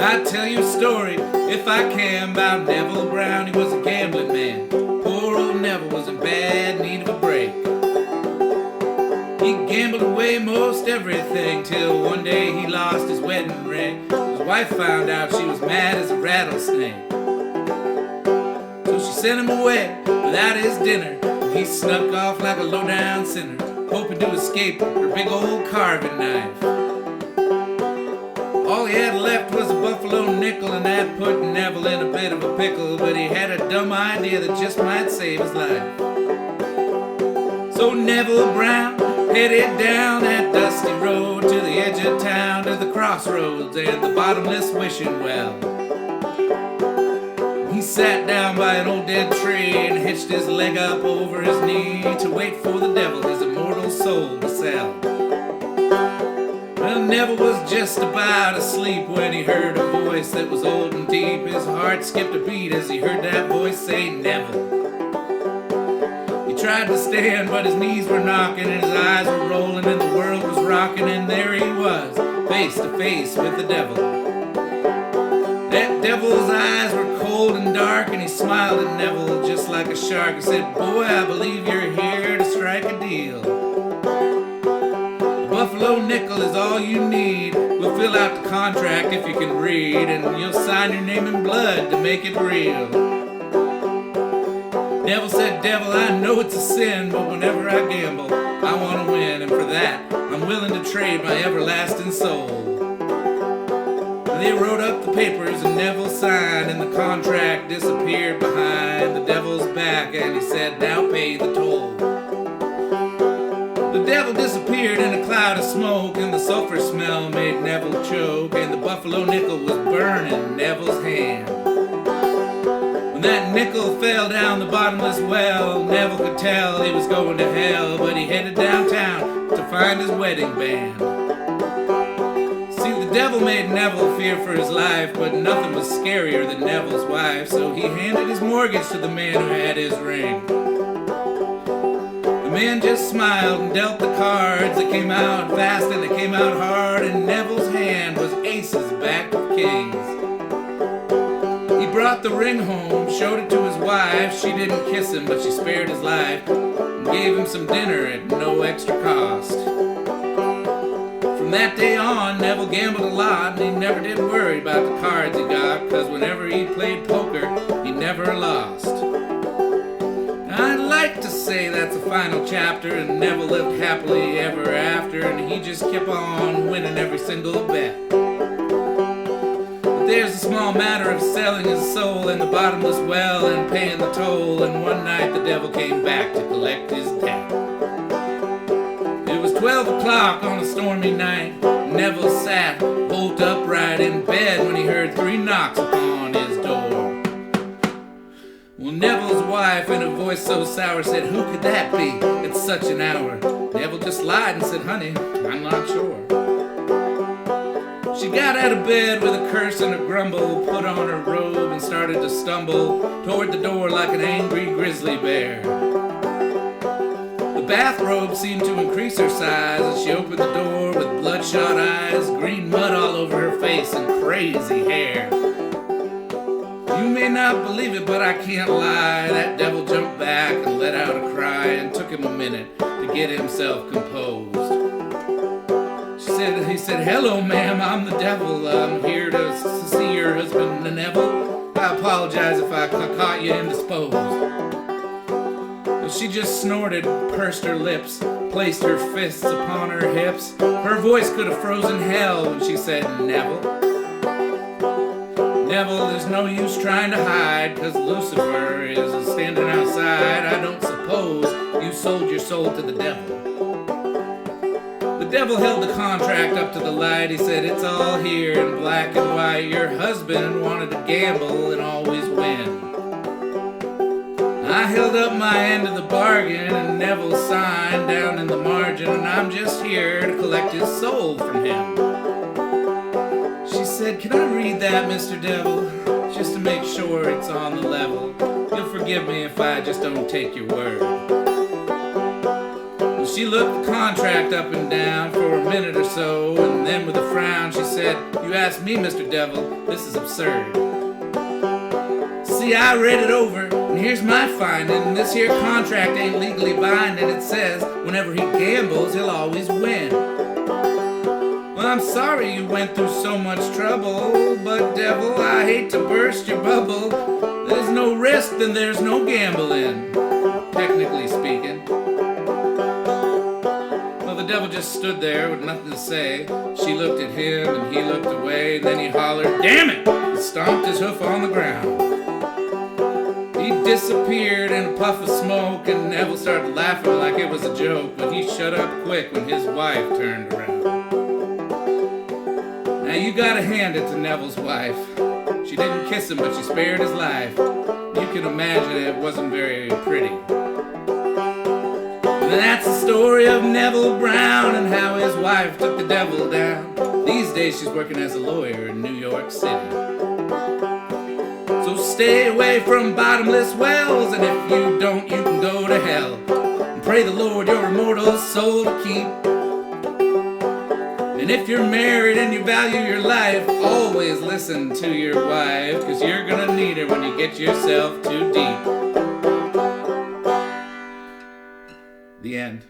I'd tell you a story, if I can, about Neville Brown. He was a gambling man. Poor old Neville was in bad need of a break. He gambled away most everything, till one day he lost his wedding ring. His wife found out, she was mad as a rattlesnake. So she sent him away without his dinner. He snuck off like a low-down sinner, hoping to escape her big old carving knife. All he had left was a buffalo nickel, and that put Neville in a bit of a pickle. But he had a dumb idea that just might save his life. So Neville Brown headed down that dusty road to the edge of town, to the crossroads and the bottomless wishing well. He sat down by an old dead tree and hitched his leg up over his knee to wait for the devil, his immortal soul, to sell. Well, Neville was just about asleep when he heard a voice that was old and deep. His heart skipped a beat as he heard that voice say, Neville. He tried to stand, but his knees were knocking and his eyes were rolling and the world was rocking, and there he was, face to face with the devil. That devil's eyes were cold and dark, and he smiled at Neville just like a shark. He said, boy, I believe you're here to strike a deal. A buffalo nickel is all you need. We'll fill out the contract if you can read, and you'll sign your name in blood to make it real. Neville said, devil, I know it's a sin, but whenever I gamble, I want to win, and for that, I'm willing to trade my everlasting soul. They wrote up the papers and Neville signed, and the contract disappeared behind the devil's back, and he said, now pay the toll. The devil disappeared in a cloud of smoke, and the sulfur smell made Neville choke, and the buffalo nickel was burning Neville's hand. When that nickel fell down the bottomless well, Neville could tell he was going to hell, but he headed downtown to find his wedding band. The devil made Neville fear for his life, but nothing was scarier than Neville's wife, so he handed his mortgage to the man who had his ring. The man just smiled and dealt the cards. They came out fast and they came out hard, and Neville's hand was aces backed with kings. He brought the ring home, showed it to his wife. She didn't kiss him, but she spared his life and gave him some dinner at no extra cost. From that day on, Neville gambled a lot, and he never did worry about the cards he got, cause whenever he played poker, he never lost. I'd like to say that's a final chapter, and Neville lived happily ever after, and he just kept on winning every single bet. But there's a small matter of selling his soul in the bottomless well and paying the toll, and one night the devil came back to collect his debt. 12 o'clock on a stormy night, Neville sat bolt upright in bed when he heard 3 knocks upon his door. Well, Neville's wife, in a voice so sour, said, who could that be at such an hour? Neville just lied and said, honey, I'm not sure. She got out of bed with a curse and a grumble, put on her robe and started to stumble toward the door like an angry grizzly bear. The bathrobe seemed to increase her size as she opened the door with bloodshot eyes, green mud all over her face, and crazy hair. You may not believe it, but I can't lie. That devil jumped back and let out a cry, and took him a minute to get himself composed. He said, hello, ma'am, I'm the devil. I'm here to see your husband, Neville. I apologize if I caught you indisposed. She just snorted, pursed her lips, placed her fists upon her hips. Her voice could have frozen hell when she said, Neville. Neville, there's no use trying to hide, 'cause Lucifer is standing outside. I don't suppose you sold your soul to the devil. The devil held the contract up to the light. He said, it's all here in black and white. Your husband wanted to gamble and always win. I held up my end of the bargain, and Neville signed down in the margin, and I'm just here to collect his soul from him. She said, can I read that, Mr. Devil, just to make sure it's on the level? You'll forgive me if I just don't take your word. Well, She looked the contract up and down for a minute or so, and then with a frown she said, "You ask me, Mr. Devil, this is absurd. See, I read it over, and here's my finding. This here contract ain't legally binding. It says whenever he gambles, he'll always win. Well, I'm sorry you went through so much trouble, but Devil, I hate to burst your bubble. There's no risk, then there's no gambling, technically speaking." Well, the Devil just stood there with nothing to say. She looked at him, and he looked away, and then he hollered, "Damn it!" and stomped his hoof on the ground. He disappeared in a puff of smoke, and Neville started laughing like it was a joke, but he shut up quick when his wife turned around. Now you gotta hand it to Neville's wife. She didn't kiss him, but she spared his life. You can imagine it wasn't very pretty. And that's the story of Neville Brown and how his wife took the devil down. These days she's working as a lawyer in New York City. So stay away from bottomless wells, and if you don't, you can go to hell. And pray the Lord your immortal soul to keep. And if you're married and you value your life, always listen to your wife, 'cause you're gonna need her when you get yourself too deep. The end.